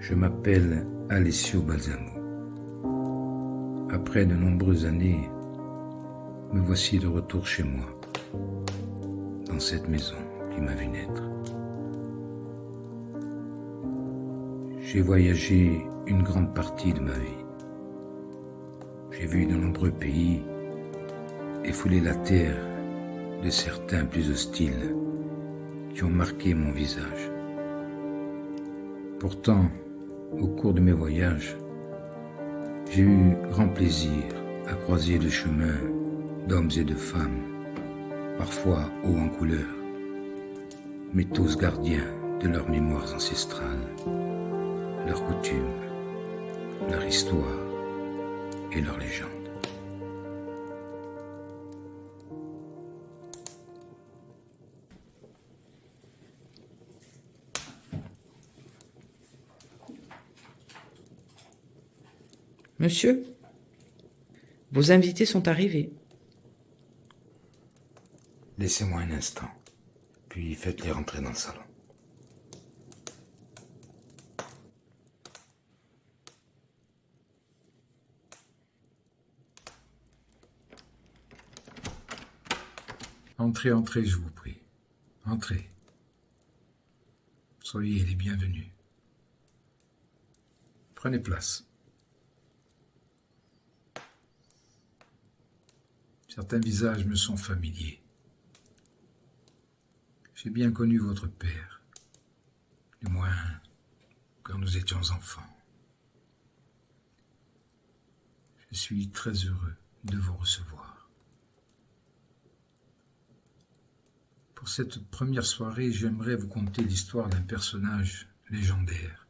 Je m'appelle Alessio Balsamo. Après de nombreuses années, me voici de retour chez moi, dans cette maison qui m'a vu naître. J'ai voyagé une grande partie de ma vie. J'ai vu de nombreux pays et foulé la terre de certains plus hostiles qui ont marqué mon visage. Pourtant, au cours de mes voyages, j'ai eu grand plaisir à croiser le chemin d'hommes et de femmes, parfois hauts en couleur, mais tous gardiens de leurs mémoires ancestrales, leurs coutumes, leur histoire et leurs légendes. Monsieur, vos invités sont arrivés. Laissez-moi un instant, puis faites-les rentrer dans le salon. Entrez, entrez, je vous prie. Entrez. Soyez les bienvenus. Prenez place. Certains visages me sont familiers. J'ai bien connu votre père, du moins quand nous étions enfants. Je suis très heureux de vous recevoir. Pour cette première soirée, j'aimerais vous conter l'histoire d'un personnage légendaire,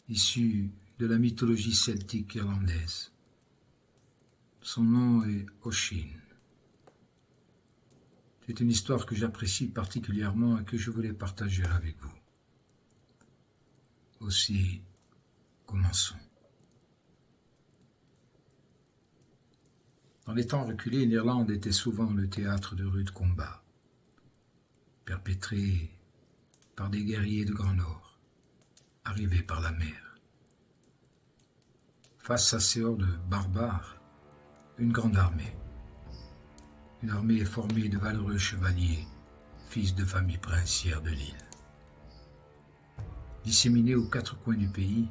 issu de la mythologie celtique irlandaise. Son nom est Oisin. C'est une histoire que j'apprécie particulièrement et que je voulais partager avec vous. Aussi, commençons. Dans les temps reculés, l'Irlande était souvent le théâtre de rudes combats, perpétrés par des guerriers de Grand Nord, arrivés par la mer. Face à ces hordes barbares, une grande armée. Une armée formée de valeureux chevaliers, fils de familles princières de l'île. Disséminée aux quatre coins du pays,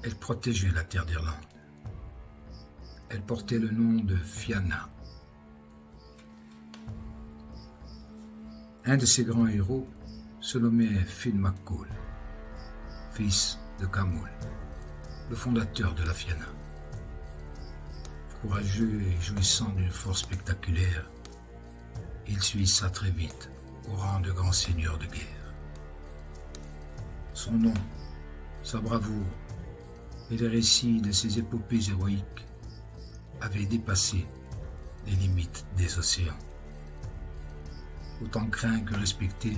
elle protégeait la terre d'Irlande. Elle portait le nom de Fianna. Un de ses grands héros se nommait Finn McCool, fils de Camul, le fondateur de la Fianna. Courageux et jouissant d'une force spectaculaire, il s'hissa très vite au rang de grand seigneur de guerre. Son nom, sa bravoure et les récits de ses épopées héroïques avaient dépassé les limites des océans. Autant craint que respecté,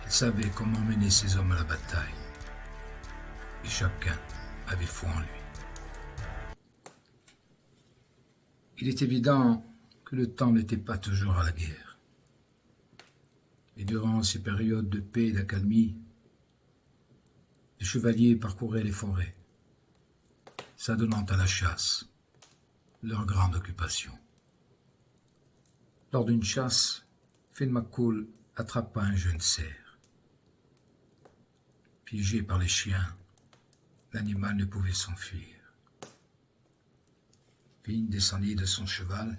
il savait comment mener ses hommes à la bataille, et chacun avait foi en lui. Il est évident que le temps n'était pas toujours à la guerre. Et durant ces périodes de paix et d'accalmie, les chevaliers parcouraient les forêts, s'adonnant à la chasse, leur grande occupation. Lors d'une chasse, Finn McCool attrapa un jeune cerf. Piégé par les chiens, l'animal ne pouvait s'enfuir. Finn descendit de son cheval,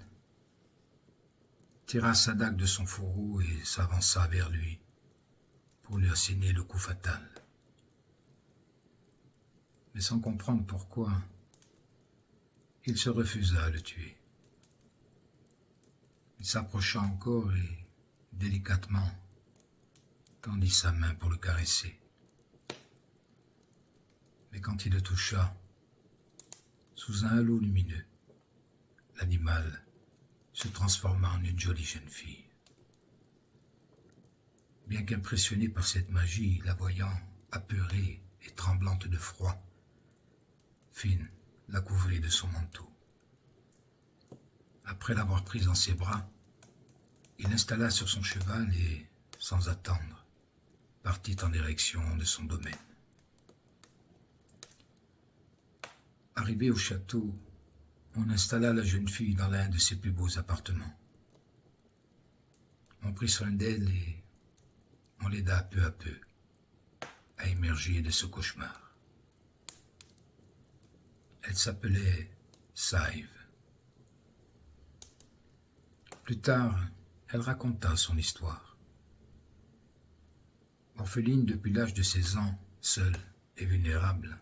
tira sa dague de son fourreau et s'avança vers lui pour lui asséner le coup fatal. Mais sans comprendre pourquoi, il se refusa à le tuer. Il s'approcha encore et, délicatement, tendit sa main pour le caresser. Mais quand il le toucha, sous un halo lumineux, l'animal se transforma en une jolie jeune fille. Bien qu'impressionné par cette magie, la voyant apeurée et tremblante de froid, Finn la couvrit de son manteau. Après l'avoir prise dans ses bras, il l'installa sur son cheval et, sans attendre, partit en direction de son domaine. Arrivé au château, on installa la jeune fille dans l'un de ses plus beaux appartements. On prit soin d'elle et on l'aida peu à peu à émerger de ce cauchemar. Elle s'appelait Saive. Plus tard, elle raconta son histoire. Orpheline depuis l'âge de 16 ans, seule et vulnérable,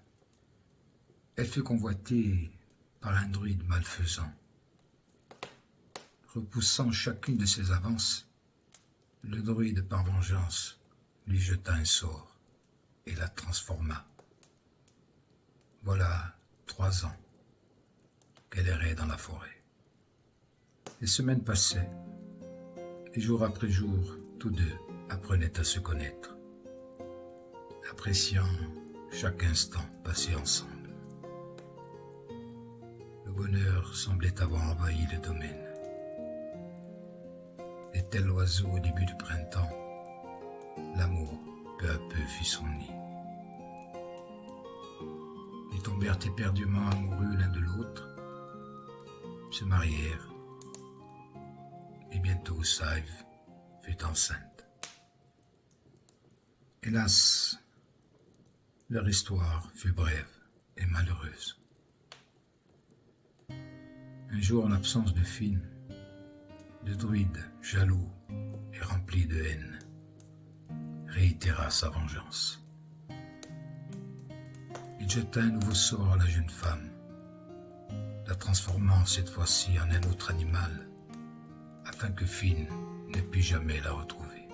elle fut convoitée par un druide malfaisant. Repoussant chacune de ses avances, le druide, par vengeance, lui jeta un sort et la transforma. Voilà 3 ans qu'elle errait dans la forêt. Les semaines passaient, et jour après jour, tous deux apprenaient à se connaître, appréciant chaque instant passé ensemble. Le bonheur semblait avoir envahi le domaine. Et tel oiseau au début du printemps, l'amour peu à peu fit son nid. Ils tombèrent éperdument amoureux l'un de l'autre, se marièrent, et bientôt Saive fut enceinte. Hélas, leur histoire fut brève et malheureuse. Un jour, en l'absence de Finn, le druide, jaloux et rempli de haine, réitéra sa vengeance. Il jeta un nouveau sort à la jeune femme, la transformant cette fois-ci en un autre animal, afin que Finn ne pût jamais la retrouver.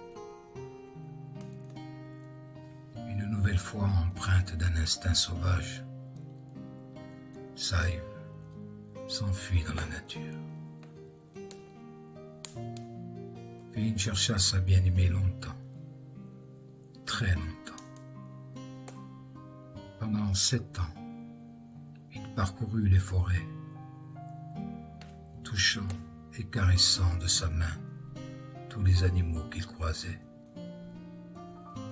Une nouvelle fois empreinte d'un instinct sauvage, Saive s'enfuit dans la nature. Finn chercha sa bien-aimée longtemps, très longtemps. Pendant 7 ans, il parcourut les forêts, touchant et caressant de sa main tous les animaux qu'il croisait,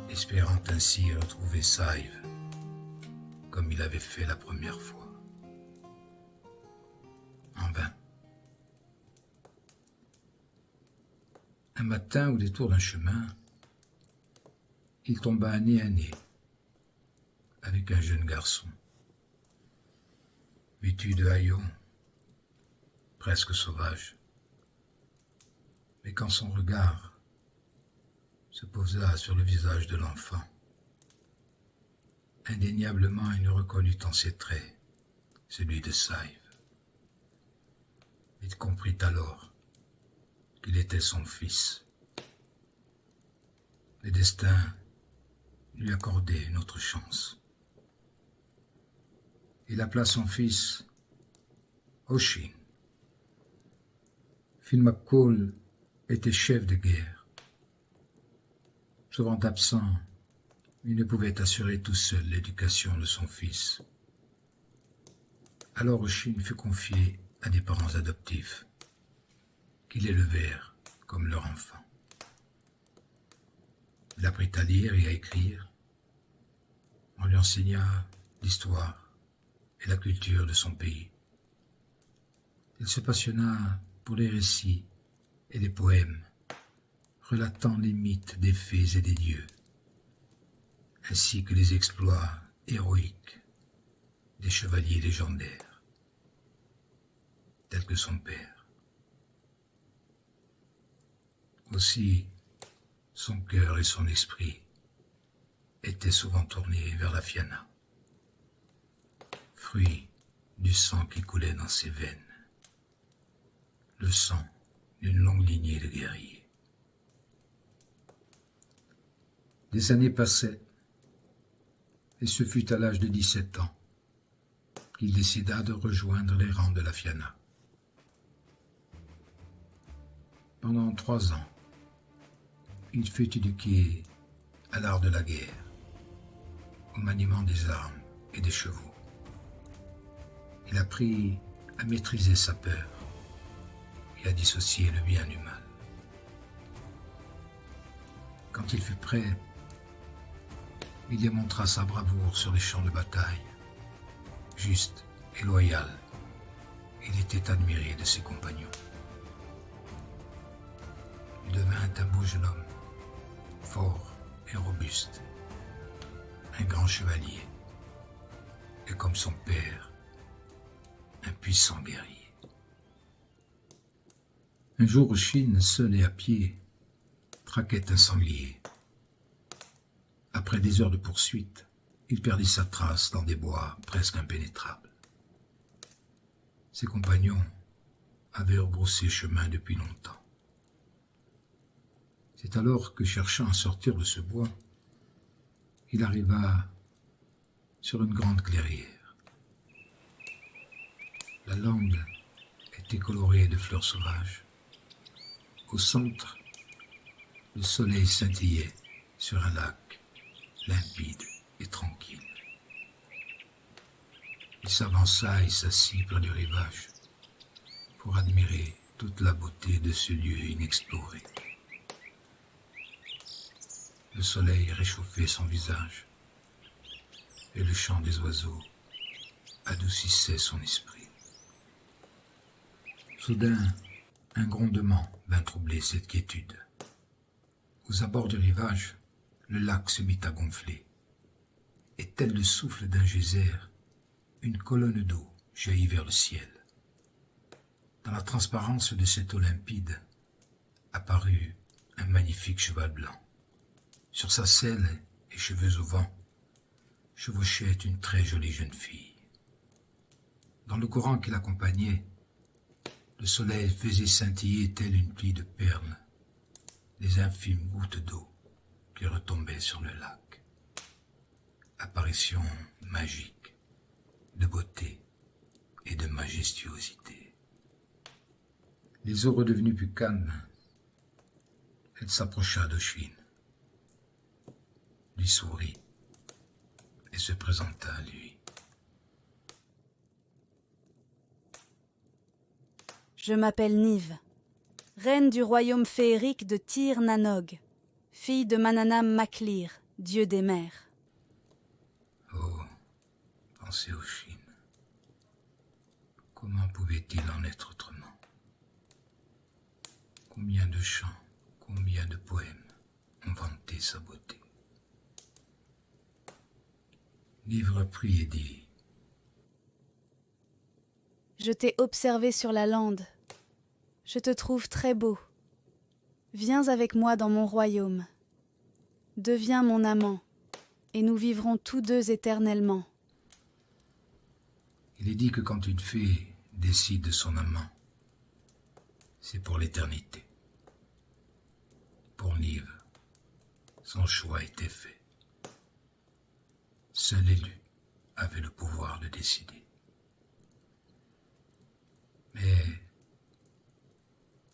espérant ainsi retrouver Saive comme il avait fait la première fois. En vain. Un matin, au détour d'un chemin, il tomba nez à nez avec un jeune garçon, vêtu de haillons, presque sauvage. Mais quand son regard se posa sur le visage de l'enfant, indéniablement il reconnut en ses traits celui de Saive. Il comprit alors qu'il était son fils. Le destin lui accordait une autre chance. Il appela son fils Oshin. Finn McCall était chef de guerre. Souvent absent, il ne pouvait assurer tout seul l'éducation de son fils. Alors Oshin fut confié à des parents adoptifs qui l'élevèrent comme leur enfant. Il apprit à lire et à écrire. On lui enseigna l'histoire et la culture de son pays. Il se passionna pour les récits et les poèmes relatant les mythes des fées et des dieux, ainsi que les exploits héroïques des chevaliers légendaires, tels que son père. Aussi, son cœur et son esprit étaient souvent tournés vers la Fianna, fruit du sang qui coulait dans ses veines, le sang d'une longue lignée de guerriers. Des années passaient, et ce fut à l'âge de 17 ans qu'il décida de rejoindre les rangs de la Fianna. Pendant 3 ans, il fut éduqué à l'art de la guerre, au maniement des armes et des chevaux. Il apprit à maîtriser sa peur et à dissocier le bien du mal. Quand il fut prêt, il démontra sa bravoure sur les champs de bataille, juste et loyal, il était admiré de ses compagnons. Il devint un beau jeune homme, fort et robuste, un grand chevalier, et comme son père, un puissant guerrier. Un jour, Chine, seul et à pied, traquait un sanglier. Après des heures de poursuite, il perdit sa trace dans des bois presque impénétrables. Ses compagnons avaient rebroussé chemin depuis longtemps. C'est alors que, cherchant à sortir de ce bois, il arriva sur une grande clairière. La lande était colorée de fleurs sauvages. Au centre, le soleil scintillait sur un lac limpide et tranquille. Il s'avança et s'assit près du rivage pour admirer toute la beauté de ce lieu inexploré. Le soleil réchauffait son visage et le chant des oiseaux adoucissait son esprit. Soudain, un grondement vint troubler cette quiétude. Aux abords du rivage, le lac se mit à gonfler, et tel le souffle d'un geyser, une colonne d'eau jaillit vers le ciel. Dans la transparence de cette eau limpide, apparut un magnifique cheval blanc. Sur sa selle et cheveux au vent, chevauchait une très jolie jeune fille. Dans le courant qui l'accompagnait, le soleil faisait scintiller telle une pluie de perles les infimes gouttes d'eau qui retombaient sur le lac. Apparition magique de beauté et de majestuosité. Les eaux redevenues plus calmes, elle s'approcha d'Oisin, lui sourit et se présenta à lui. Je m'appelle Nive, reine du royaume féerique de Tir Nanog, fille de Mananam Maclir, dieu des mers. Oh, pensez Oisin. Comment pouvait-il en être autrement? Combien de chants, combien de poèmes ont vanté sa beauté. Nive reprit et dit: Je t'ai observé sur la lande. Je te trouve très beau. Viens avec moi dans mon royaume. Deviens mon amant, et nous vivrons tous deux éternellement. Il est dit que quand une fée décide de son amant, c'est pour l'éternité. Pour Nive, son choix était fait. Seul l'élu avait le pouvoir de décider. Mais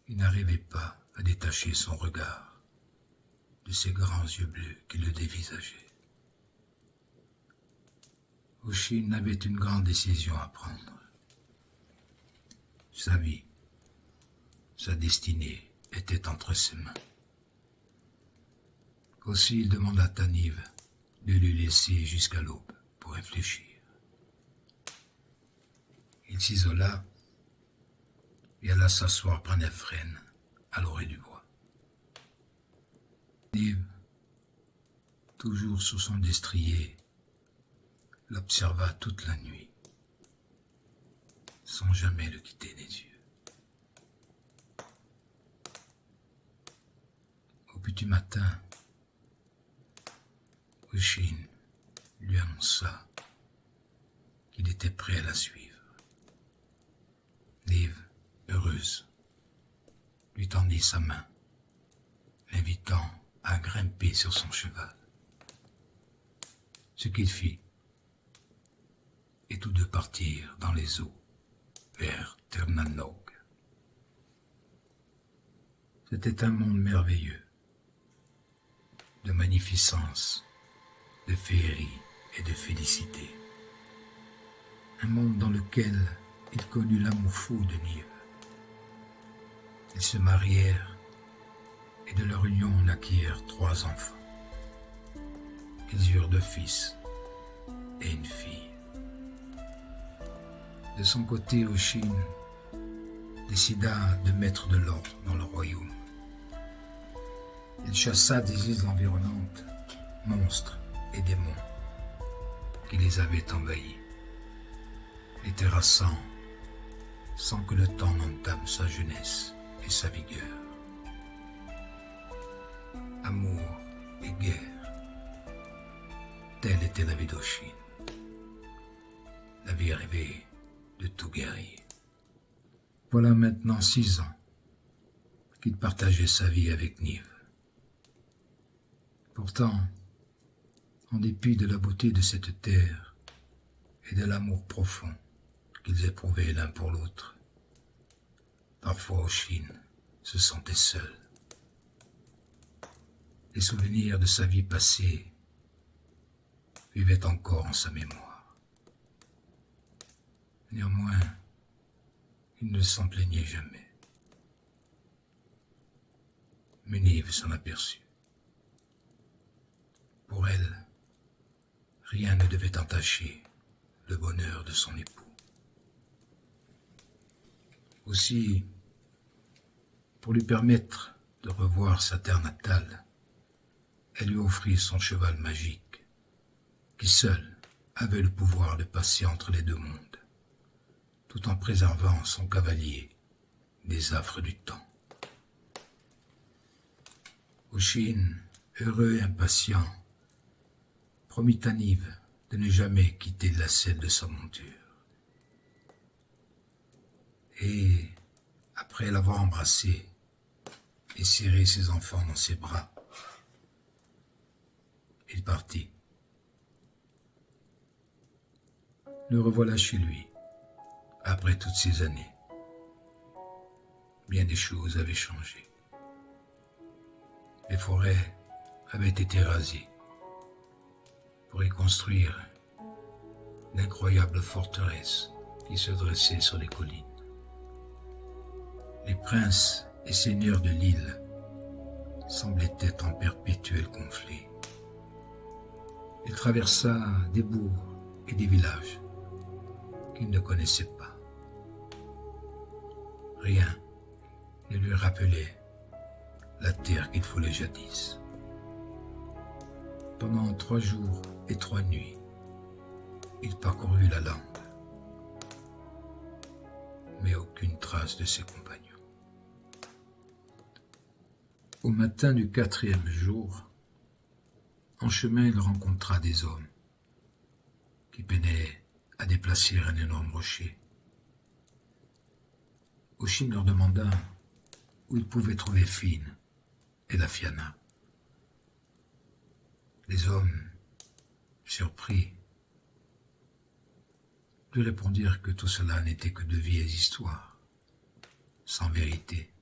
il n'arrivait pas à détacher son regard de ces grands yeux bleus qui le dévisageaient. Oisin avait une grande décision à prendre. Sa vie, sa destinée était entre ses mains. Aussi il demanda à Nive de lui laisser jusqu'à l'aube pour réfléchir. Il s'isola et alla s'asseoir près d'un frêne à l'orée du bois. Nive, toujours sous son destrier, l'observa toute la nuit, sans jamais le quitter des yeux. Au petit matin, Oisin lui annonça qu'il était prêt à la suivre. Nive, heureuse, lui tendit sa main, l'invitant à grimper sur son cheval. Ce qu'il fit, et tous deux partirent dans les eaux vers Tir Nanog. C'était un monde merveilleux, de magnificence, de féerie et de félicité. Un monde dans lequel il connut l'amour fou de Nive. Ils se marièrent et de leur union naquirent 3 enfants. Ils eurent 2 fils et une fille. De son côté, Oshin décida de mettre de l'ordre dans le royaume. Il chassa des îles environnantes monstres et démons qui les avaient envahis, les terrassant sans que le temps n'entame sa jeunesse et sa vigueur. Amour et guerre, telle était la vie d'Oshin, la vie rêvée de tout guerrier. Voilà maintenant 6 ans qu'il partageait sa vie avec Nive. Pourtant, en dépit de la beauté de cette terre et de l'amour profond qu'ils éprouvaient l'un pour l'autre, parfois Oshin se sentait seul. Les souvenirs de sa vie passée vivaient encore en sa mémoire. Néanmoins, il ne s'en plaignait jamais. Mais Nive s'en aperçut. Pour elle, rien ne devait entacher le bonheur de son époux. Aussi, pour lui permettre de revoir sa terre natale, elle lui offrit son cheval magique, qui seul avait le pouvoir de passer entre les deux mondes, tout en préservant son cavalier des affres du temps. Oshin, heureux et impatient, promit à Nive de ne jamais quitter la selle de sa monture. Et, après l'avoir embrassé et serré ses enfants dans ses bras, il partit. Le revoilà chez lui, après toutes ces années. Bien des choses avaient changé. Les forêts avaient été rasées pour y construire d'incroyables forteresses qui se dressaient sur les collines. Les princes et seigneurs de l'île semblaient être en perpétuel conflit. Il traversa des bourgs et des villages qu'il ne connaissait pas. Rien ne lui rappelait la terre qu'il foulait jadis. Pendant 3 jours et 3 nuits, il parcourut la lande, mais aucune trace de ses compagnons. Au matin du 4e jour, en chemin, il rencontra des hommes qui peinaient à déplacer un énorme rocher. Oshin leur demanda où ils pouvaient trouver Finn et la Fianna. Les hommes, surpris, lui répondirent que tout cela n'était que de vieilles histoires, sans vérité,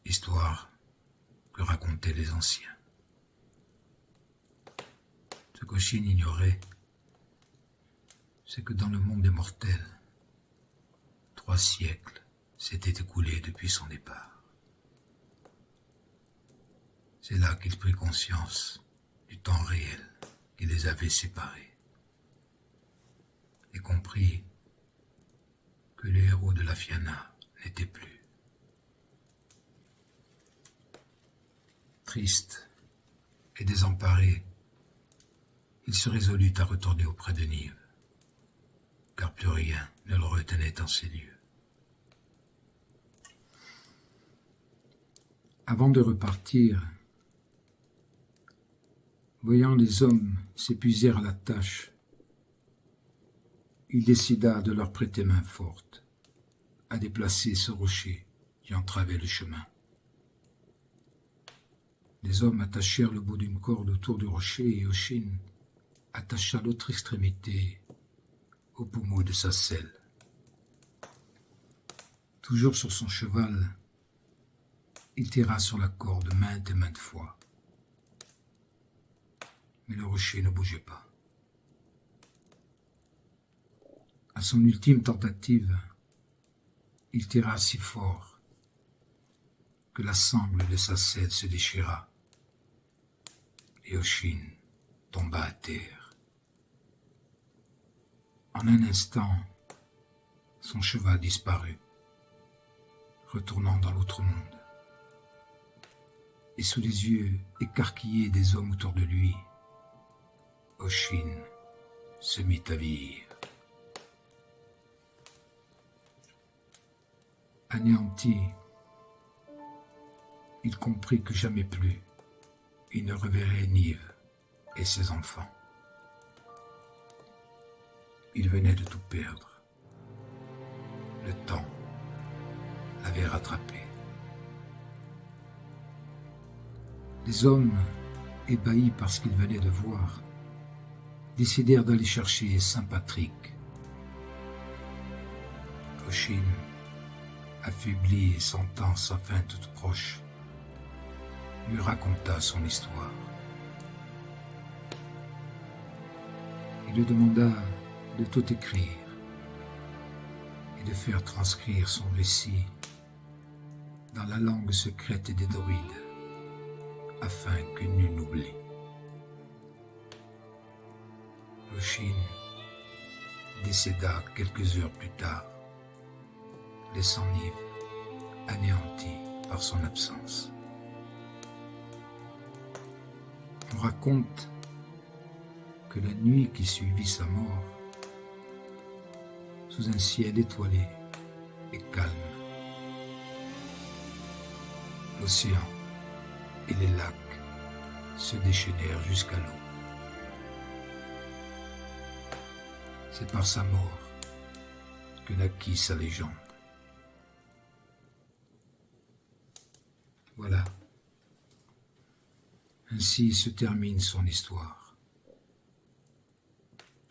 histoires que racontaient les anciens. Ce qu'Oshin ignorait, c'est que dans le monde des mortels, 3 siècles s'étaient écoulés depuis son départ. C'est là qu'il prit conscience du temps réel qui les avait séparés et comprit que le héros de la Fianna n'était plus. Triste et désemparé, il se résolut à retourner auprès de Nive, car plus rien ne le retenait en ces lieux. Avant de repartir, voyant les hommes s'épuiser à la tâche, il décida de leur prêter main forte à déplacer ce rocher qui entravait le chemin. Les hommes attachèrent le bout d'une corde autour du rocher et Oshin attacha l'autre extrémité au pommeau de sa selle. Toujours sur son cheval, il tira sur la corde maintes et maintes fois. Mais le rocher ne bougeait pas. À son ultime tentative, il tira si fort que la sangle de sa selle se déchira et Oshin tomba à terre. En un instant, son cheval disparut, retournant dans l'autre monde. Et sous les yeux écarquillés des hommes autour de lui, Oshin se mit à vieillir. Anéanti, il comprit que jamais plus il ne reverrait Nive et ses enfants. Il venait de tout perdre. Le temps l'avait rattrapé. Les hommes, ébahis par ce qu'ils venaient de voir, décidèrent d'aller chercher Saint Patrick. Oshin, affaibli et sentant sa fin toute proche, lui raconta son histoire. Il lui demanda de tout écrire et de faire transcrire son récit dans la langue secrète des druides, afin que nul n'oublie. Oshin décéda quelques heures plus tard, laissant Nive anéanti par son absence. On raconte que la nuit qui suivit sa mort, sous un ciel étoilé et calme, l'océan et les lacs se déchaînèrent jusqu'à l'eau. C'est par sa mort que naquit sa légende. Voilà. Ainsi se termine son histoire.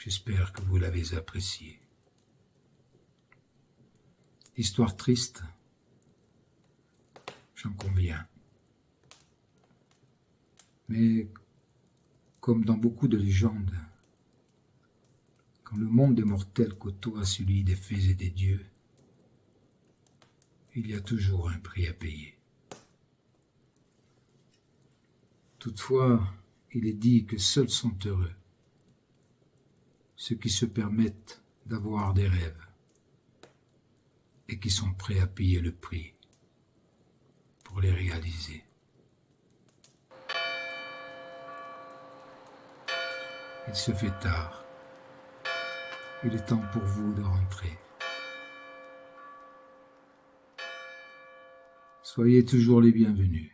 J'espère que vous l'avez appréciée. Histoire triste, j'en conviens. Mais comme dans beaucoup de légendes, quand le monde des mortels côtoie celui des fées et des dieux, il y a toujours un prix à payer. Toutefois, il est dit que seuls sont heureux ceux qui se permettent d'avoir des rêves et qui sont prêts à payer le prix pour les réaliser. Il se fait tard. Il est temps pour vous de rentrer. Soyez toujours les bienvenus.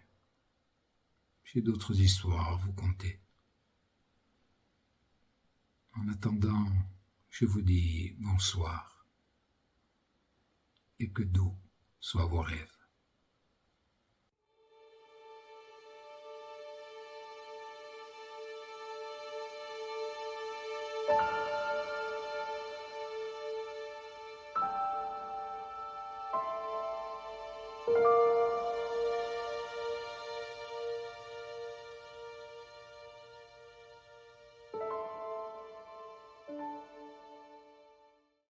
J'ai d'autres histoires à vous conter. En attendant, je vous dis bonsoir et que doux soient vos rêves.